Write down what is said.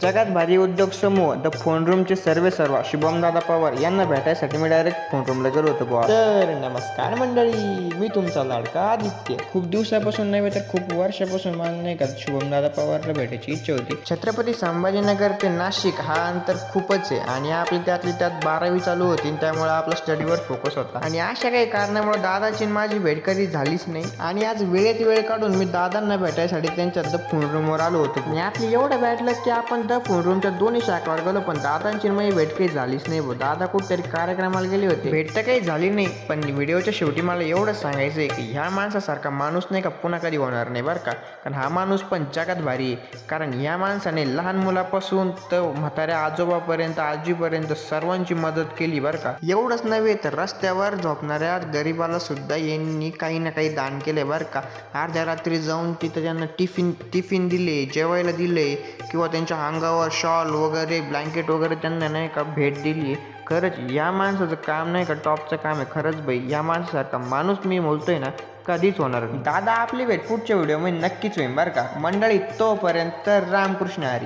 जगात भारी उद्योग समूह द फोन रूमचे सर्वा शुभमदादा पवार यांना भेटायसाठी मी डायरेक्ट फोन रूमला गेलो होतो बुवा. तर नमस्कार मंडळी, मी तुमचा लाडका आदित्य. खूप दिवसापासून नाही तर खूप वर्षापासून मला नाही का शुभमदादा पवारला भेटायची इच्छा होती. छत्रपती संभाजीनगर ते नाशिक हा अंतर खूपच आहे आणि आपली त्यातली त्यात 12वी चालू होती, त्यामुळे आपला स्टडीवर फोकस होता आणि अशा काही कारणामुळे दादाची माझी भेट कधी झालीच नाही. आणि आज वेळेत वेळ काढून मी दादांना भेटायसाठी त्यांच्या द फोन रूमवर आलो होतो आणि आपली एवढं भेटलं की आपण द फोन रूमच्या दोन्ही शाखावर गेलो, पण दादांची माझी भेट काही झालीच नाही भाऊ. दादा कुठेतरी कार्यक्रमाला गेले होते, भेट तर काही झाली नाही. पण व्हिडिओच्या शेवटी मला एवढंच सांगायचं आहे की ह्या माणसासारखा माणूस नाही का पुन्हा कधी होणार नाही बरं का. कारण हा माणूस पण जगात भारी आहे. कारण ह्या माणसाने लहान मुलापासून तर म्हाताऱ्या आजोबापर्यंत आजीपर्यंत सर्वांची मदत केली बरं का. एवढंच नव्हे तर रस्त्यावर झोपणाऱ्या गरिबाला सुद्धा यांनी काही ना काही दान केले बरं का. अर्ध्या रात्री जाऊन तिथं त्यांना टिफिन दिले, जेवायला दिले, किंवा त्यांच्या अंगावर शॉल वगैरे ब्लँकेट वगैरे त्यांना नाही का भेट दिली. खरंच या माणसाचं काम नाही का टॉपचं काम आहे. खरंच बाई, या माणसासारखा माणूस मी बोलतोय ना कधीच होणार नाही. दादा आपली भेट पुढच्या व्हिडिओमध्ये नक्कीच होईल बरं का मंडळी. तोपर्यंत रामकृष्ण हरी.